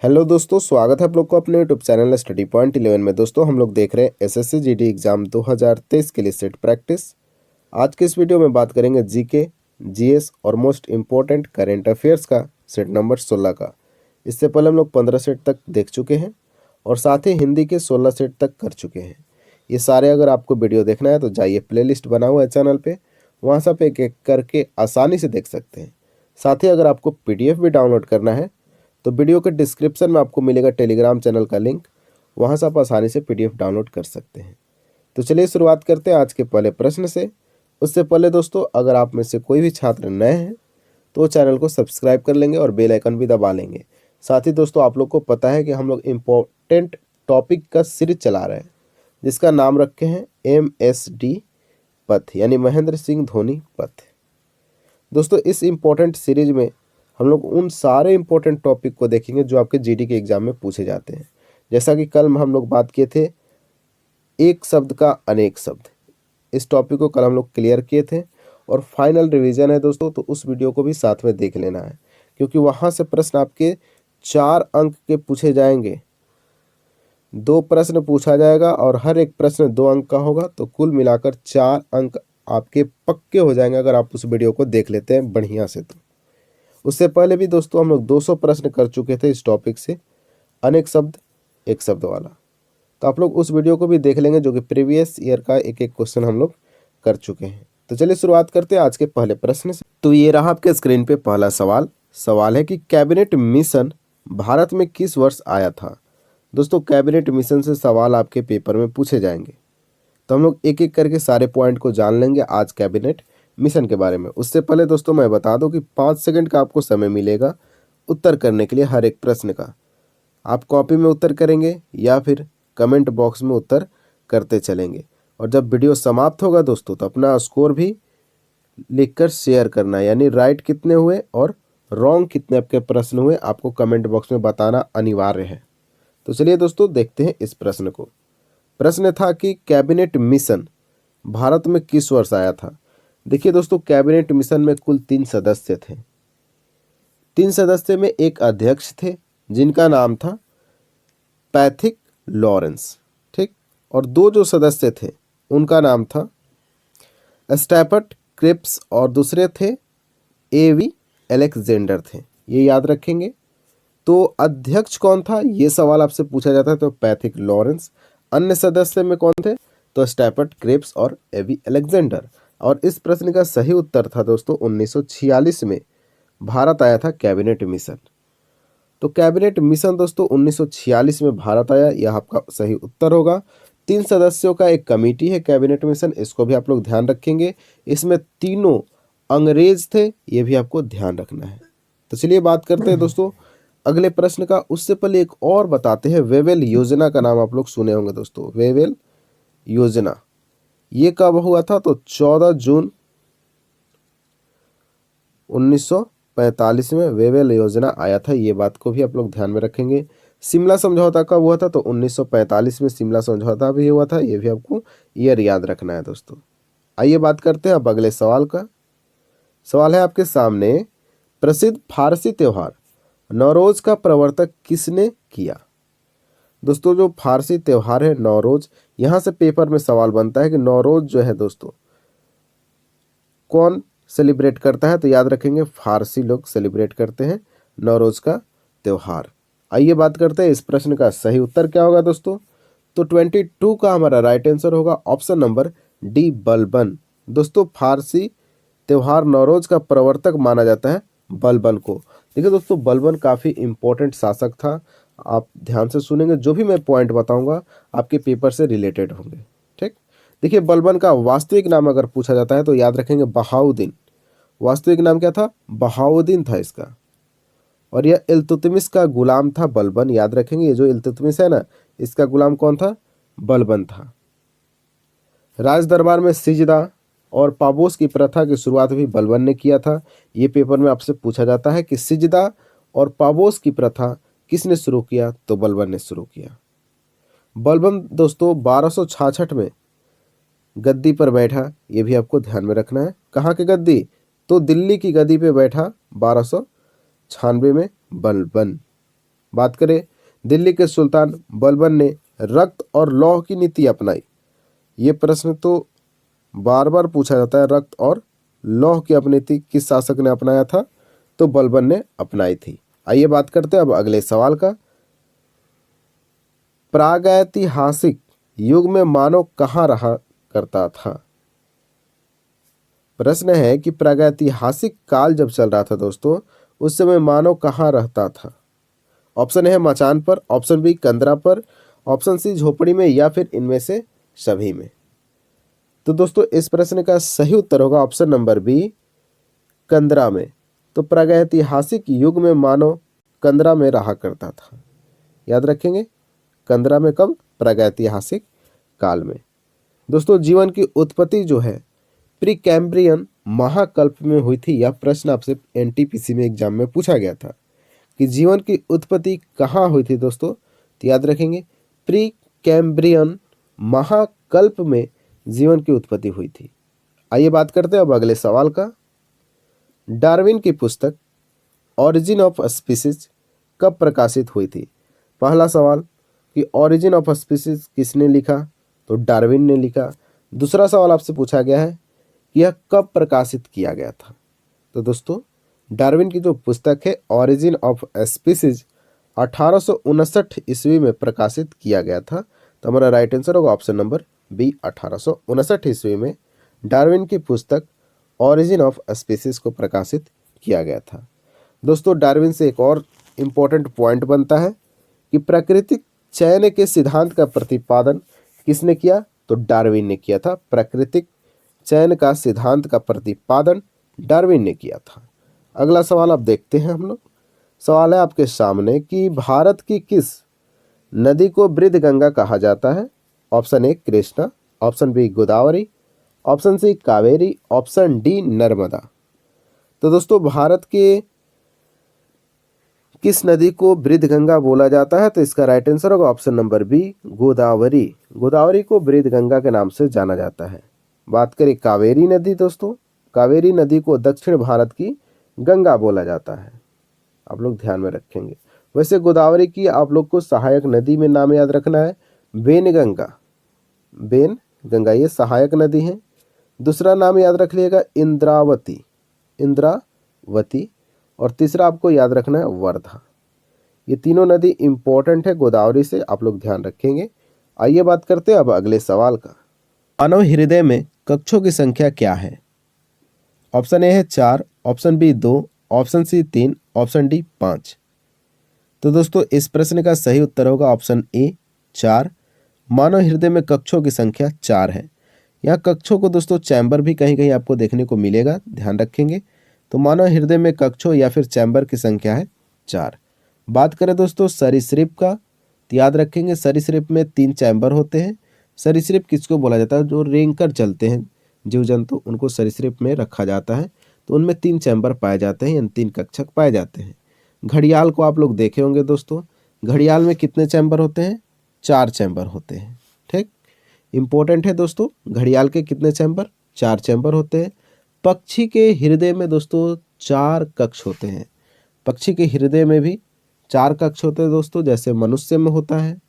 Hello दोस्तों, स्वागत है आप लोग को अपने यूट्यूब चैनल स्टडी पॉइंट 11 में। दोस्तों हम लोग देख रहे हैं एसएससी जीडी एग्जाम 2023 के लिए सेट प्रैक्टिस। आज के इस वीडियो में बात करेंगे जीके, जीएस और मोस्ट इम्पोर्टेंट करेंट अफेयर्स का सेट नंबर 16 का। इससे पहले हम लोग 15 सेट तक देख चुके हैं और साथ ही हिंदी के 16 सेट तक कर चुके हैं। ये सारे अगर आपको वीडियो देखना है तो जाइए, प्लेलिस्ट बना हुआ है चैनल पे, वहाँ सब एक एक करके आसानी से देख सकते हैं। साथ ही अगर आपको पीडीएफ भी डाउनलोड करना है तो वीडियो के डिस्क्रिप्शन में आपको मिलेगा टेलीग्राम चैनल का लिंक, वहाँ से आप आसानी से पीडीएफ डाउनलोड कर सकते हैं। तो चलिए शुरुआत करते हैं आज के पहले प्रश्न से। उससे पहले दोस्तों, अगर आप में से कोई भी छात्र नए हैं तो चैनल को सब्सक्राइब कर लेंगे और बेल आइकन भी दबा लेंगे। साथ ही दोस्तों, आप लोग को पता है कि हम लोग इम्पोर्टेंट टॉपिक का सीरीज चला रहे हैं जिसका नाम रखे हैं MSD पथ, यानी महेंद्र सिंह धोनी पथ। दोस्तों इस इम्पोर्टेंट सीरीज में हम लोग उन सारे इम्पोर्टेंट टॉपिक को देखेंगे जो आपके जीडी के एग्जाम में पूछे जाते हैं। जैसा कि कल हम लोग बात किए थे एक शब्द का अनेक शब्द, इस टॉपिक को कल हम लोग क्लियर किए थे और फाइनल रिवीजन है दोस्तों, तो उस वीडियो को भी साथ में देख लेना है क्योंकि वहाँ से प्रश्न आपके 4 अंक के पूछे जाएंगे। 2 प्रश्न पूछा जाएगा और हर एक प्रश्न 2 अंक का होगा, तो कुल मिलाकर 4 अंक आपके पक्के हो जाएंगे अगर आप उस वीडियो को देख लेते हैं बढ़िया से। तो उससे पहले भी दोस्तों हम लोग 200 प्रश्न कर चुके थे इस टॉपिक से, अनेक शब्द एक शब्द वाला। तो आप लोग उस वीडियो को भी देख लेंगे जो कि प्रीवियस ईयर का एक एक क्वेश्चन हम लोग कर चुके हैं। तो चलिए शुरुआत करते हैं आज के पहले प्रश्न से। तो ये रहा आपके स्क्रीन पे पहला सवाल। सवाल है कि कैबिनेट मिशन भारत में किस वर्ष आया था। दोस्तों कैबिनेट मिशन से सवाल आपके पेपर में पूछे जाएंगे, तो हम लोग एक एक करके सारे पॉइंट को जान लेंगे आज कैबिनेट मिशन के बारे में। उससे पहले दोस्तों मैं बता दूं कि 5 सेकंड का आपको समय मिलेगा उत्तर करने के लिए हर एक प्रश्न का। आप कॉपी में उत्तर करेंगे या फिर कमेंट बॉक्स में उत्तर करते चलेंगे, और जब वीडियो समाप्त होगा दोस्तों तो अपना स्कोर भी लिखकर शेयर करना है, यानी राइट कितने हुए और रॉन्ग कितने आपके प्रश्न हुए आपको कमेंट बॉक्स में बताना अनिवार्य है। तो चलिए दोस्तों देखते हैं इस प्रश्न को। प्रश्न था कि कैबिनेट मिशन भारत में किस वर्ष आया था। देखिए दोस्तों, कैबिनेट मिशन में कुल 3 सदस्य थे। 3 सदस्य में एक अध्यक्ष थे जिनका नाम था पैथिक लॉरेंस, ठीक, और 2 जो सदस्य थे उनका नाम था स्टैफर्ड क्रिप्स और दूसरे थे एवी अलेक्जेंडर थे। ये याद रखेंगे। तो अध्यक्ष कौन था ये सवाल आपसे पूछा जाता है, तो पैथिक लॉरेंस। अन्य सदस्य में कौन थे, तो स्टैफर्ड क्रिप्स और एवी अलेक्जेंडर। और इस प्रश्न का सही उत्तर था दोस्तों 1946 में भारत आया था कैबिनेट मिशन। तो कैबिनेट मिशन दोस्तों 1946 में भारत आया, यह आपका सही उत्तर होगा। 3 सदस्यों का एक कमेटी है कैबिनेट मिशन, इसको भी आप लोग ध्यान रखेंगे। इसमें तीनों अंग्रेज थे, ये भी आपको ध्यान रखना है। तो चलिए बात करते हैं दोस्तों अगले प्रश्न का। उससे पहले एक और बताते हैं, वेवेल योजना का नाम आप लोग सुने होंगे दोस्तों। वेवेल योजना ये कब हुआ था, तो 14 जून 1945 में वेवेल योजना आया था, ये बात को भी आप लोग ध्यान में रखेंगे। शिमला समझौता कब हुआ था, तो 1945 में शिमला समझौता भी हुआ था, ये भी आपको ईयर याद रखना है दोस्तों। आइए बात करते हैं अब अगले सवाल का। सवाल है आपके सामने, प्रसिद्ध फारसी त्योहार नौरोज का प्रवर्तक किसने किया। दोस्तों जो फारसी त्योहार है नौरोज, यहाँ से पेपर में सवाल बनता है कि नौरोज जो है दोस्तों कौन सेलिब्रेट करता है, तो याद रखेंगे फारसी लोग सेलिब्रेट करते हैं नौरोज का त्यौहार। आइए बात करते हैं इस प्रश्न का सही उत्तर क्या होगा दोस्तों। तो 22 का हमारा राइट आंसर होगा ऑप्शन नंबर डी, बलबन। दोस्तों फारसी त्यौहार नौरोज का प्रवर्तक माना जाता है बलबन को। देखिए दोस्तों, बलबन काफ़ी इंपॉर्टेंट शासक था। आप ध्यान से सुनेंगे, जो भी मैं पॉइंट बताऊंगा आपके पेपर से रिलेटेड होंगे, ठीक। देखिए बलबन का वास्तविक नाम अगर पूछा जाता है तो याद रखेंगे बहाउद्दीन। वास्तविक नाम क्या था, बहाउद्दीन था इसका। और यह इल्तुतमिश का गुलाम था बलबन, याद रखेंगे। ये जो इल्तुतमिश है ना, इसका गुलाम कौन था, बलबन था। राज दरबार में सिजदा और पाबोस की प्रथा की शुरुआत भी बलबन ने किया था। ये पेपर में आपसे पूछा जाता है कि सिजदा और पाबोस की प्रथा किसने शुरू किया, तो बलबन ने शुरू किया। बलबन दोस्तों 1266 में गद्दी पर बैठा, ये भी आपको ध्यान में रखना है। कहाँ की गद्दी, तो दिल्ली की गद्दी पे बैठा 1296 में बलबन। बात करें दिल्ली के सुल्तान बलबन ने रक्त और लौह की नीति अपनाई। ये प्रश्न तो बार बार पूछा जाता है, रक्त और लौह की अपनीति किस शासक ने अपनाया था? तो बलबन ने अपनाई थी। आइए बात करते हैं अब अगले सवाल का। प्रागैतिहासिक युग में मानव कहाँ रहा करता था? प्रश्न है कि प्रागैतिहासिक काल जब चल रहा था दोस्तों, उस समय मानव कहाँ रहता था? ऑप्शन है मचान पर, ऑप्शन बी कंदरा पर, ऑप्शन सी झोपड़ी में, या फिर इनमें से सभी में। तो दोस्तों इस प्रश्न का सही उत्तर होगा ऑप्शन नंबर बी, कंदरा में। तो प्रागैतिहासिक युग में मानव कंदरा में रहा करता था। याद रखेंगे, कंदरा में कब? प्रागैतिहासिक काल में। दोस्तों जीवन की उत्पत्ति जो है प्री कैम्ब्रियन महाकल्प में हुई थी। यह प्रश्न आपसे एनटीपीसी में एग्जाम में पूछा गया था कि जीवन की उत्पत्ति कहाँ हुई थी दोस्तों? तो याद रखेंगे प्री कैम्ब्रियन महाकल्प में जीवन की उत्पत्ति हुई थी। आइए बात करते हैं अब अगले सवाल का। डार्विन की पुस्तक ऑरिजिन ऑफ स्पीसीज कब प्रकाशित हुई थी? पहला सवाल कि ऑरिजिन ऑफ स्पीसीज किसने लिखा? तो डार्विन ने लिखा। दूसरा सवाल आपसे पूछा गया है कि यह कब प्रकाशित किया गया था? तो दोस्तों डार्विन की जो पुस्तक है ऑरिजिन ऑफ स्पीसीज 1859 ईस्वी में प्रकाशित किया गया था। तो हमारा राइट आंसर होगा ऑप्शन नंबर बी, 1859 ईस्वी में डार्विन की पुस्तक ऑरिजिन ऑफ स्पीसीज को प्रकाशित किया गया था। दोस्तों डार्विन से एक और इम्पोर्टेंट पॉइंट बनता है कि प्राकृतिक चयन के सिद्धांत का प्रतिपादन किसने किया? तो डार्विन ने किया था। प्राकृतिक चयन का सिद्धांत का प्रतिपादन डार्विन ने किया था। अगला सवाल आप देखते हैं हम लोग। सवाल है आपके सामने कि भारत की किस नदी को वृद्धगंगा कहा जाता है? Option A Krishna, option B Godavari, option C Kaveri, option D Narmada. तो दोस्तों भारत के किस नदी को वृद्धगंगा बोला जाता है? तो इसका राइट आंसर होगा option number B, Godavari. Godavari को वृद्धगंगा के नाम से जाना जाता है। बात करें कावेरी नदी, दोस्तों कावेरी नदी को दक्षिण भारत की गंगा बोला जाता है। आप लोग ध्यान में रखेंगे। वैसे गोदावरी की आप लोग को सहायक नदी में नाम याद रखना है, बेनगंगा। बेनगंगा ये सहायक नदी है। दूसरा नाम याद रख लीजिएगा इंद्रावती, इंद्रावती। और तीसरा आपको याद रखना है वर्धा। ये तीनों नदी इंपॉर्टेंट है गोदावरी से, आप लोग ध्यान रखेंगे। आइए बात करते हैं अब अगले सवाल का। मानव हृदय में कक्षों की संख्या क्या है? ऑप्शन ए है 4, option B 2, option C 3, option D 5। तो दोस्तों इस प्रश्न का सही उत्तर होगा ऑप्शन ए 4। मानव हृदय में कक्षों की संख्या 4 है। यहाँ कक्षों को दोस्तों चैम्बर भी कहीं कहीं आपको देखने को मिलेगा, ध्यान रखेंगे। तो मानव हृदय में कक्षों या फिर चैम्बर की संख्या है 4। बात करें दोस्तों सरीसृप का, तो याद रखेंगे सरीसृप में 3 चैम्बर होते हैं। सरीसृप किसको बोला जाता है? जो रेंग कर चलते हैं जीव जंतु, उनको सरीसृप में रखा जाता है। तो उनमें 3 चैम्बर पाए जाते हैं, यानी 3 कक्षक पाए जाते हैं। घड़ियाल को आप लोग देखे होंगे दोस्तों, घड़ियाल में कितने चैम्बर होते हैं? 4 चैम्बर होते हैं। ठीक, इंपॉर्टेंट है दोस्तों, घड़ियाल के कितने चैम्बर? 4 चैम्बर होते हैं। पक्षी के हृदय में दोस्तों 4 कक्ष होते हैं। पक्षी के हृदय में भी 4 कक्ष होते हैं दोस्तों, जैसे मनुष्य में होता है।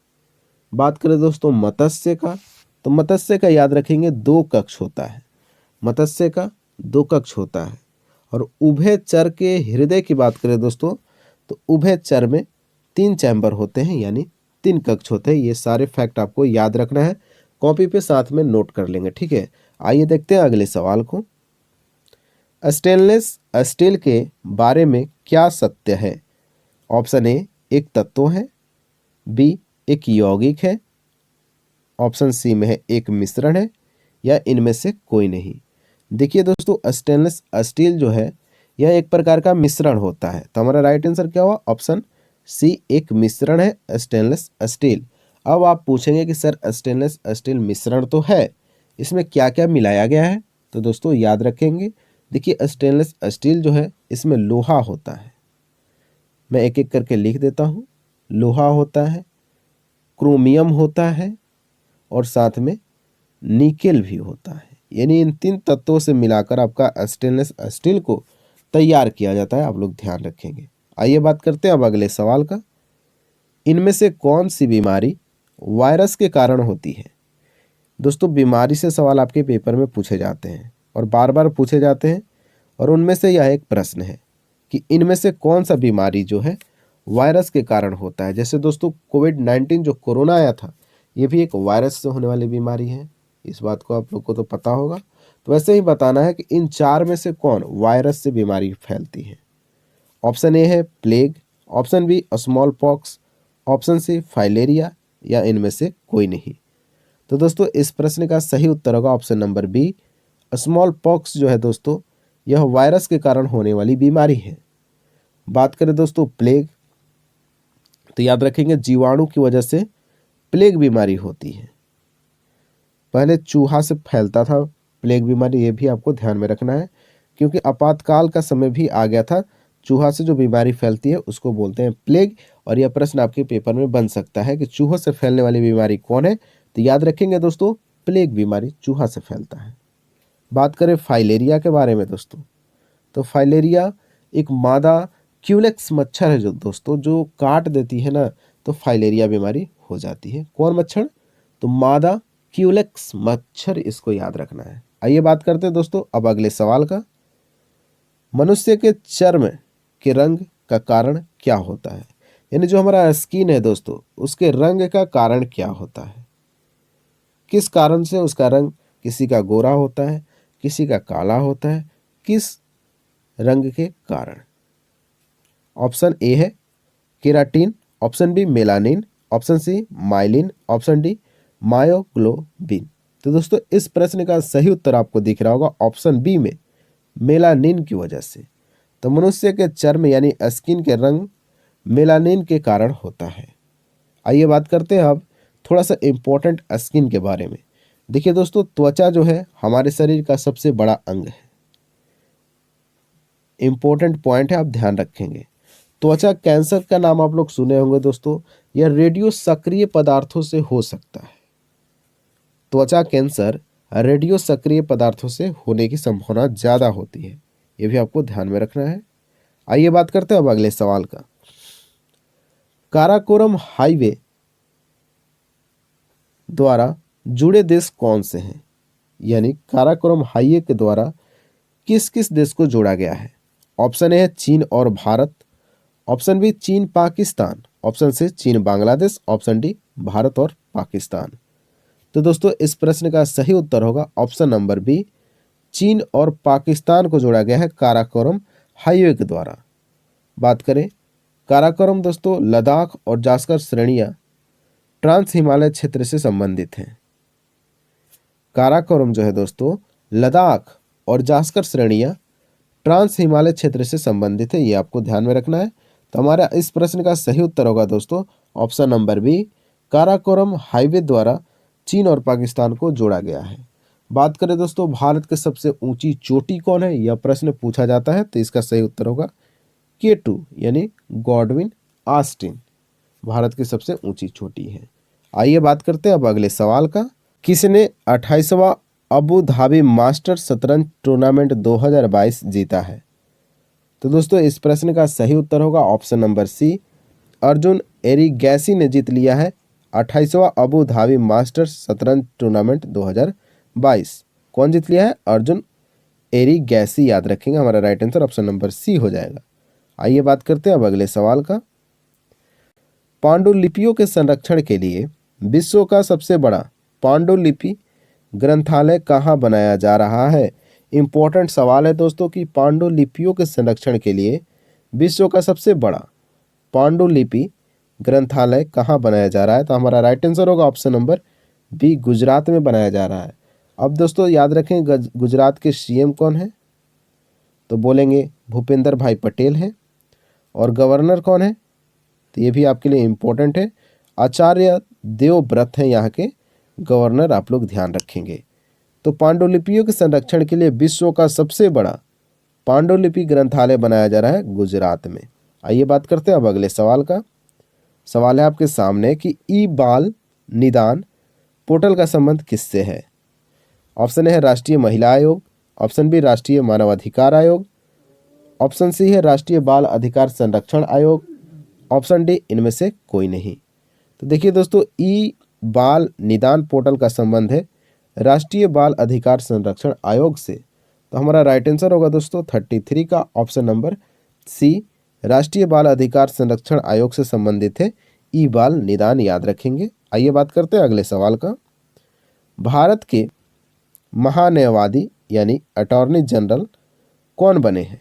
बात करें दोस्तों मत्स्य का, तो मत्स्य का याद रखेंगे 2 कक्ष होता है। मत्स्य का 2 कक्ष होता है। और उभयचर के हृदय की बात करें दोस्तों, तो उभयचर में 3 चैम्बर होते हैं, यानी 3 कक्ष होते हैं। ये सारे फैक्ट आपको याद रखना है, कॉपी पे साथ में नोट कर लेंगे, ठीक है। आइए देखते हैं अगले सवाल को। स्टेनलेस स्टील के बारे में क्या सत्य है? ऑप्शन ए एक तत्व है, बी एक यौगिक है, ऑप्शन सी में है एक मिश्रण है, या इनमें से कोई नहीं। देखिए दोस्तों स्टेनलेस स्टील जो है यह एक प्रकार का मिश्रण होता है। तो हमारा राइट आंसर क्या हुआ? ऑप्शन सी एक मिश्रण है स्टेनलेस स्टील। अब आप पूछेंगे कि सर स्टेनलेस स्टील मिश्रण तो है, इसमें क्या क्या मिलाया गया है? तो दोस्तों याद रखेंगे, देखिए स्टेनलेस स्टील जो है इसमें लोहा होता है। मैं एक एक करके लिख देता हूँ। लोहा होता है, क्रोमियम होता है, और साथ में निकेल भी होता है। यानी इन 3 तत्वों से मिलाकर आपका स्टेनलेस स्टील को तैयार किया जाता है, आप लोग ध्यान रखेंगे। आइए बात करते हैं अब अगले सवाल का। इनमें से कौन सी बीमारी वायरस के कारण होती है? दोस्तों बीमारी से सवाल आपके पेपर में पूछे जाते हैं और बार बार पूछे जाते हैं, और उनमें से यह एक प्रश्न है कि इनमें से कौन सा बीमारी जो है वायरस के कारण होता है। जैसे दोस्तों कोविड-19 जो कोरोना आया था, ये भी एक वायरस से होने वाली बीमारी है, इस बात को आप लोग को तो पता होगा। तो वैसे ही बताना है कि इन चार में से कौन वायरस से बीमारी फैलती है। ऑप्शन ए है plague, option B small pox, option C filaria, या इनमें से कोई नहीं। तो दोस्तों इस प्रश्न का सही उत्तर होगा option number B, small pox जो है दोस्तों यह वायरस के कारण होने वाली बीमारी है। बात करें दोस्तों प्लेग, तो याद रखेंगे जीवाणु की वजह से प्लेग बीमारी होती है। पहले चूहा से फैलता था प्लेग बीमारी, ये भी आपको ध्यान में रखना है, क्योंकि आपातकाल का समय भी आ गया था। चूहा से जो बीमारी फैलती है उसको बोलते हैं प्लेग, और यह प्रश्न आपके पेपर में बन सकता है कि चूहों से फैलने वाली बीमारी कौन है। तो याद रखेंगे दोस्तों प्लेग बीमारी चूहा से फैलता है। बात करें फाइलेरिया के बारे में दोस्तों, तो फाइलेरिया एक मादा क्यूलेक्स मच्छर है जो दोस्तों जो काट देती है ना, तो फाइलेरिया बीमारी हो जाती है। कौन मच्छर? तो मादा क्यूलेक्स मच्छर, इसको याद रखना है। आइए बात करते हैं दोस्तों अब अगले सवाल का। मनुष्य के चर्म के रंग का कारण क्या होता है? यानी जो हमारा स्किन है दोस्तों, उसके रंग का कारण क्या होता है? किस कारण से उसका रंग किसी का गोरा होता है, किसी का काला होता है, किस रंग के कारण? ऑप्शन ए है keratin, option B melanin, option C myelin, option D myoglobin. तो दोस्तों इस प्रश्न का सही उत्तर आपको दिख रहा होगा ऑप्शन बी में, मेलानिन की वजह से। तो मनुष्य के चर्म यानी स्किन के रंग मेलानिन के कारण होता है। आइए बात करते हैं अब थोड़ा सा इम्पोर्टेंट स्किन के बारे में। देखिए दोस्तों त्वचा जो है हमारे शरीर का सबसे बड़ा अंग है। इम्पोर्टेंट पॉइंट है, आप ध्यान रखेंगे। त्वचा कैंसर का नाम आप लोग सुने होंगे दोस्तों, यह रेडियो सक्रिय पदार्थों से हो सकता है। त्वचा कैंसर रेडियो सक्रिय पदार्थों से होने की संभावना ज़्यादा होती है, यह भी आपको ध्यान में रखना है। आइए बात करते हैं अब अगले सवाल का। काराकोरम हाईवे द्वारा जुड़े देश कौन से हैं? यानी काराकोरम हाईवे के द्वारा किस किस देश को जोड़ा गया है? ऑप्शन ए है चीन और भारत, ऑप्शन बी चीन पाकिस्तान, ऑप्शन सी चीन बांग्लादेश, ऑप्शन डी भारत और पाकिस्तान। तो दोस्तों इस प्रश्न का सही उत्तर होगा ऑप्शन नंबर बी, चीन और पाकिस्तान को जोड़ा गया है काराकोरम हाईवे के द्वारा। बात करें काराकोरम दोस्तों लद्दाख और जास्कर श्रेणियां ट्रांस हिमालय क्षेत्र से संबंधित हैं। काराकोरम जो है दोस्तों लद्दाख और जास्कर श्रेणियां ट्रांस हिमालय क्षेत्र से संबंधित है, ये आपको ध्यान में रखना है। तो हमारा इस प्रश्न का सही उत्तर होगा दोस्तों option number B, Karakoram highway द्वारा चीन और पाकिस्तान को जोड़ा गया है। बात करें दोस्तों भारत की सबसे ऊंची चोटी कौन है, यह प्रश्न पूछा जाता है, तो इसका सही उत्तर होगा K2 यानी गॉडविन ऑस्टिन भारत की सबसे ऊंची चोटी है। आइए बात करते हैं अब अगले सवाल का। किसने 28वां अबू धाबी मास्टर शतरंज टूर्नामेंट 2022 जीता है? तो दोस्तों इस प्रश्न का सही उत्तर होगा option number C, Arjun Erigaisi ने जीत लिया है 28वां अबू धाबी मास्टर शतरंज टूर्नामेंट 2022। कौन जीत लिया है? अर्जुन एरिगैसी, याद रखेंगे हमारा right answer option number C हो जाएगा। आइए बात करते हैं अब अगले सवाल का। पांडुलिपियों के संरक्षण के लिए विश्व का सबसे बड़ा पांडुलिपि ग्रंथालय कहाँ बनाया जा रहा है? इंपॉर्टेंट सवाल है दोस्तों कि पांडुलिपियों के संरक्षण के लिए विश्व का सबसे बड़ा पांडुलिपि ग्रंथालय कहाँ बनाया जा रहा है? तो हमारा राइट आंसर होगा ऑप्शन नंबर बी, गुजरात में बनाया जा रहा है। अब दोस्तों याद रखें गुजरात के सीएम कौन है? तो बोलेंगे भूपेंद्र भाई पटेल हैं। और गवर्नर कौन है? तो ये भी आपके लिए इम्पोर्टेंट है, आचार्य देवव्रत हैं यहाँ के गवर्नर, आप लोग ध्यान रखेंगे। तो पांडुलिपियों के संरक्षण के लिए विश्व का सबसे बड़ा पांडुलिपि ग्रंथालय बनाया जा रहा है गुजरात में। आइए बात करते हैं अब अगले सवाल का। सवाल है आपके सामने कि ई बाल निदान पोर्टल का संबंध किससे है? ऑप्शन ए है राष्ट्रीय महिला आयोग, ऑप्शन बी राष्ट्रीय मानवाधिकार आयोग, ऑप्शन सी है राष्ट्रीय बाल अधिकार संरक्षण आयोग, ऑप्शन डी इनमें से कोई नहीं। तो देखिए दोस्तों, ई बाल निदान पोर्टल का संबंध है राष्ट्रीय बाल अधिकार संरक्षण आयोग से। तो हमारा राइट आंसर होगा दोस्तों 33 का ऑप्शन नंबर सी, राष्ट्रीय बाल अधिकार संरक्षण आयोग से संबंधित है ई बाल निदान, याद रखेंगे। आइए बात करते हैं अगले सवाल का। भारत के महान्यायवादी यानी अटॉर्नी जनरल कौन बने हैं?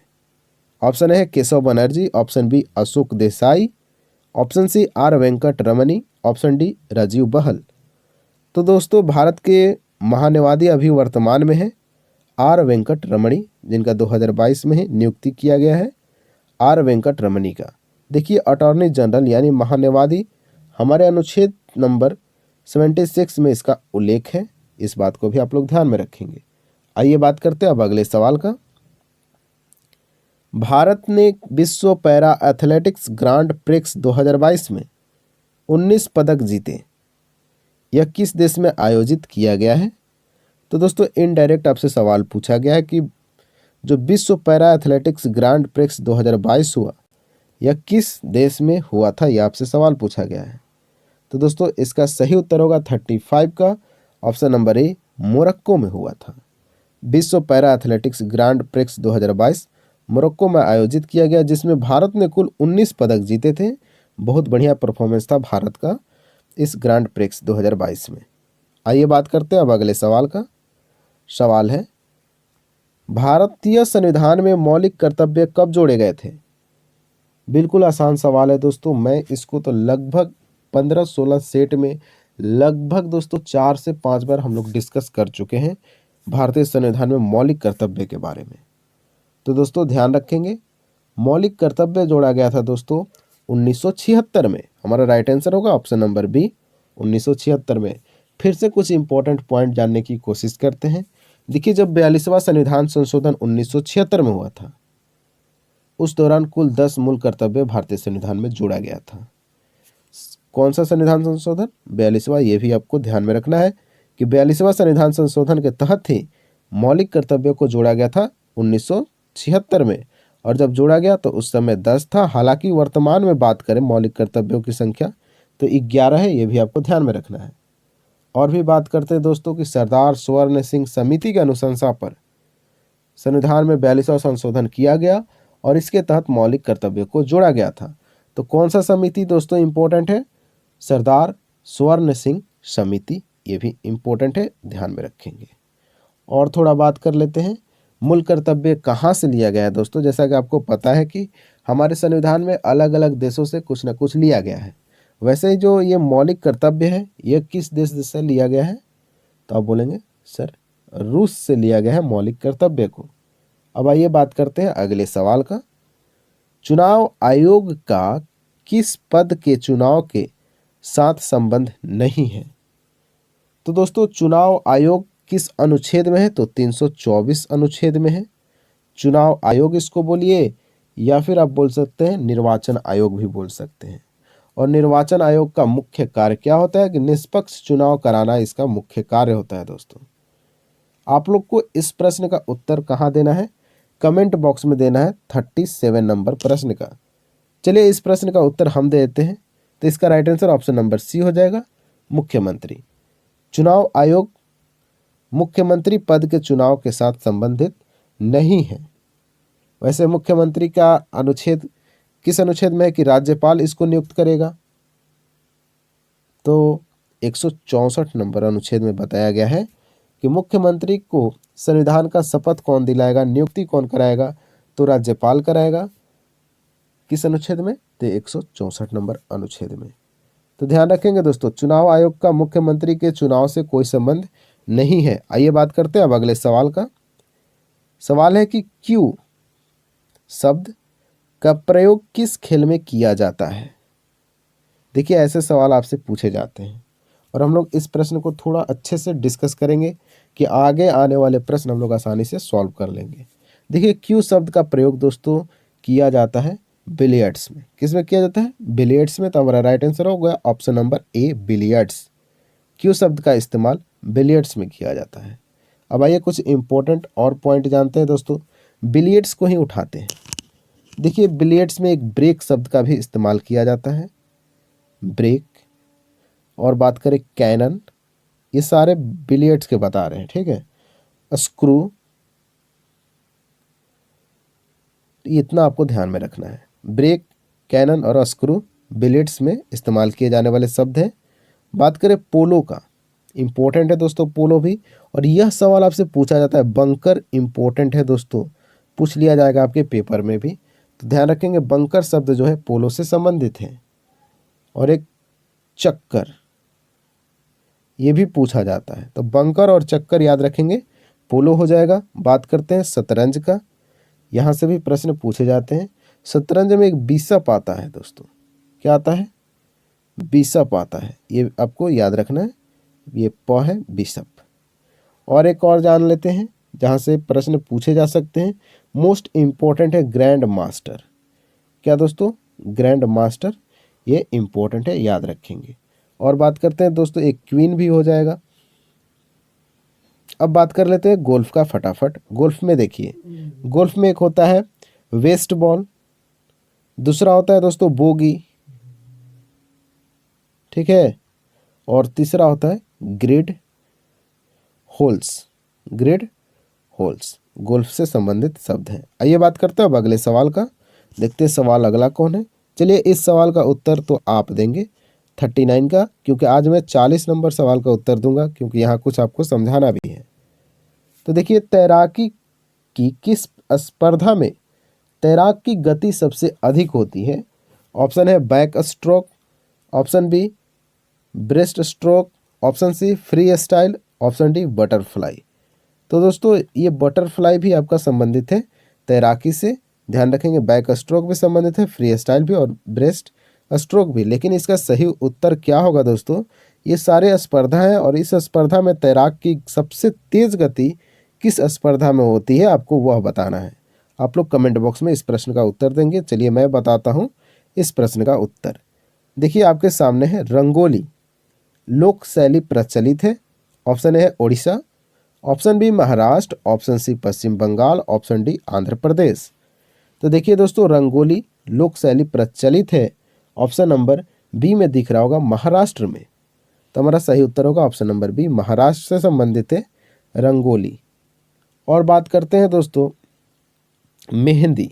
ऑप्शन है Keshav Banerjee, option B Ashok Desai, option C R Venkat Ramani, option D Rajiv Bahl. तो दोस्तों, भारत के महान्यायवादी अभी वर्तमान में है आर वेंकट रमणी, जिनका 2022 में ही नियुक्ति किया गया है आर वेंकट रमनी का। देखिए, अटॉर्नी जनरल यानी महान्यायवादी हमारे अनुच्छेद नंबर 76 में इसका उल्लेख है, इस बात को भी आप लोग ध्यान में रखेंगे। आइए बात करते हैं अब अगले सवाल का। भारत ने विश्व पैरा एथलेटिक्स ग्रांड प्रिक्स 2022 में 19 पदक जीते, यह किस देश में आयोजित किया गया है? तो दोस्तों, इनडायरेक्ट आपसे सवाल पूछा गया है कि जो विश्व पैरा एथलेटिक्स ग्रांड प्रिक्स 2022 हुआ, यह किस देश में हुआ था, यह आपसे सवाल पूछा गया है। तो दोस्तों, इसका सही उत्तर होगा 35 का ऑप्शन नंबर ए, मोरक्को में हुआ था। विश्व para athletics grand prix 2022 Morocco में आयोजित किया गया, जिसमें भारत ने कुल 19 पदक जीते थे। बहुत बढ़िया परफॉर्मेंस था भारत का इस ग्रांड प्रिक्स 2022 में। आइए बात करते हैं अब अगले सवाल का। सवाल है, भारतीय संविधान में मौलिक कर्तव्य कब जोड़े गए थे? बिल्कुल आसान सवाल है दोस्तों, मैं इसको तो लगभग 15-16 सेट में लगभग दोस्तों 4 से 5 बार हम लोग डिस्कस कर चुके हैं भारतीय संविधान में मौलिक कर्तव्य के बारे में। तो दोस्तों ध्यान रखेंगे, मौलिक कर्तव्य जोड़ा गया था दोस्तों 1976 में। हमारा राइट आंसर होगा ऑप्शन नंबर बी, 1976 में। फिर से कुछ इंपॉर्टेंट पॉइंट जानने की कोशिश करते हैं। देखिए, जब 42वां संविधान संशोधन 1976 में हुआ था, उस दौरान कुल 10 मूल कर्तव्य भारतीय संविधान में जोड़ा गया था। कौन सा संविधान संशोधन? 42वां। ये भी आपको ध्यान में रखना है कि 42वां संविधान संशोधन के तहत ही मौलिक कर्तव्यों को जोड़ा गया था 1976 में, और जब जोड़ा गया तो उस समय 10 था। हालांकि वर्तमान में बात करें मौलिक कर्तव्यों की संख्या तो 11 है, ये भी आपको ध्यान में रखना है। और भी बात करते हैं दोस्तों कि सरदार स्वर्ण सिंह समिति की अनुशंसा पर संविधान में 42वां संशोधन किया गया और इसके तहत मौलिक कर्तव्यों को जोड़ा गया था। तो कौन सा समिति दोस्तों इंपॉर्टेंट है? सरदार स्वर्ण सिंह समिति, ये भी इंपॉर्टेंट है, ध्यान में रखेंगे। और थोड़ा बात कर लेते हैं, मूल कर्तव्य कहाँ से लिया गया है दोस्तों? जैसा कि आपको पता है कि हमारे संविधान में अलग अलग देशों से कुछ न कुछ लिया गया है, वैसे ही जो ये मौलिक कर्तव्य है ये किस देश से लिया गया है? तो आप बोलेंगे सर रूस से लिया गया है मौलिक कर्तव्य को। अब आइए बात करते हैं अगले सवाल का। चुनाव आयोग का किस पद के चुनाव के साथ संबंध नहीं है? तो दोस्तों, चुनाव आयोग किस अनुच्छेद में है? तो 324 अनुच्छेद में है। चुनाव आयोग इसको बोलिए, या फिर आप बोल सकते हैं निर्वाचन आयोग भी बोल सकते हैं। और निर्वाचन आयोग का मुख्य कार्य क्या होता है? कि निष्पक्ष चुनाव कराना इसका मुख्य कार्य होता है। दोस्तों, आप लोग को इस प्रश्न का उत्तर कहाँ देना है? कमेंट बॉक्स में देना है 37 नंबर प्रश्न का। चलिए इस प्रश्न का उत्तर हम दे देते हैं। तो इसका right answer option number C हो जाएगा, मुख्यमंत्री। चुनाव आयोग मुख्यमंत्री पद के चुनाव के साथ संबंधित नहीं है। वैसे मुख्यमंत्री का अनुच्छेद किस अनुच्छेद में है कि राज्यपाल इसको नियुक्त करेगा? तो 164 नंबर अनुच्छेद में बताया गया है कि मुख्यमंत्री को संविधान का शपथ कौन दिलाएगा, नियुक्ति कौन कराएगा? तो राज्यपाल कराएगा। किस अनुच्छेद में? तो 164 नंबर अनुच्छेद में। तो ध्यान रखेंगे दोस्तों, चुनाव आयोग का मुख्यमंत्री के चुनाव से कोई संबंध नहीं है। आइए बात करते हैं अब अगले सवाल का। सवाल है कि क्यू शब्द का प्रयोग किस खेल में किया जाता है? देखिए, ऐसे सवाल आपसे पूछे जाते हैं और हम लोग इस प्रश्न को थोड़ा अच्छे से डिस्कस करेंगे कि आगे आने वाले प्रश्न हम लोग आसानी से सॉल्व कर लेंगे। देखिए, क्यू शब्द का प्रयोग दोस्तों किया जाता है बिलियर्ड्स में। किस में किया जाता है? बिलियर्ड्स में। तो हमारा राइट आंसर होगा option number A, billiards. Q शब्द का इस्तेमाल बिलियर्ड्स में किया जाता है। अब आइए कुछ इंपॉर्टेंट और पॉइंट जानते हैं दोस्तों। बिलियर्ड्स को ही उठाते हैं। देखिए बिलियर्ड्स में एक ब्रेक शब्द का भी इस्तेमाल किया जाता है, ब्रेक। और बात करें कैनन, ये सारे बिलियर्ड्स के बता रहे हैं, ठीक है। स्क्रू, इतना आपको ध्यान में रखना है। ब्रेक, कैनन और स्क्रू बिलियर्ड्स में इस्तेमाल किए जाने वाले शब्द हैं। बात करें पोलो का, इम्पोर्टेंट है दोस्तों पोलो भी, और यह सवाल आपसे पूछा जाता है। बंकर इम्पोर्टेंट है दोस्तों, पूछ लिया जाएगा आपके पेपर में भी, तो ध्यान रखेंगे बंकर शब्द जो है पोलो से संबंधित है। और एक चक्कर, ये भी पूछा जाता है, तो बंकर और चक्कर याद रखेंगे, पोलो हो जाएगा। बात करते हैं शतरंज का, यहाँ से भी प्रश्न पूछे जाते हैं। शतरंज में एक बिशप आता है दोस्तों, क्या आता है? बिशप आता है, ये आपको याद रखना है, ये प है बिशप। और एक और जान लेते हैं जहाँ से प्रश्न पूछे जा सकते हैं। मोस्ट इम्पोर्टेंट है ग्रैंड मास्टर, क्या दोस्तों? ग्रैंड मास्टर, ये इम्पोर्टेंट है, याद रखेंगे। और बात करते हैं दोस्तों, एक क्वीन भी हो जाएगा। अब बात कर लेते हैं गोल्फ का फटाफट। गोल्फ में देखिए, गोल्फ में एक होता है वेस्ट बॉल, दूसरा होता है दोस्तों बोगी, ठीक है, और तीसरा होता है grid holes. Grid holes golf से संबंधित शब्द हैं। आइए बात करते हैं अब अगले सवाल का। देखते हैं सवाल अगला कौन है। चलिए इस सवाल का उत्तर तो आप देंगे 39 का, क्योंकि आज मैं 40 नंबर सवाल का उत्तर दूंगा, क्योंकि यहाँ कुछ आपको समझाना भी है। तो देखिए, तैराकी की किस स्पर्धा में तैराक की गति सबसे अधिक होती है? ऑप्शन है back stroke, option B breast stroke, option C free style, option D butterfly. तो दोस्तों ये बटरफ्लाई भी आपका संबंधित है तैराकी से, ध्यान रखेंगे। बैक स्ट्रोक भी संबंधित है, फ्री स्टाइल भी और ब्रेस्ट स्ट्रोक भी। लेकिन इसका सही उत्तर क्या होगा दोस्तों? ये सारे स्पर्धा हैं, और इस स्पर्धा में तैराक की सबसे तेज गति किस स्पर्धा में होती है, आपको वह बताना है। आप लोग कमेंट बॉक्स में इस प्रश्न का उत्तर देंगे। चलिए मैं बताता हूँ इस प्रश्न का उत्तर। देखिए आपके सामने है रंगोली लोक शैली प्रचलित है। ऑप्शन ए है Odisha, option B Maharashtra, option C Paschim Bangal, option D Andhra Pradesh. तो देखिए दोस्तों, रंगोली लोक शैली प्रचलित है, ऑप्शन नंबर बी में दिख रहा होगा महाराष्ट्र में। तो हमारा सही उत्तर होगा ऑप्शन नंबर बी, महाराष्ट्र से संबंधित है रंगोली। और बात करते हैं दोस्तों मेहंदी।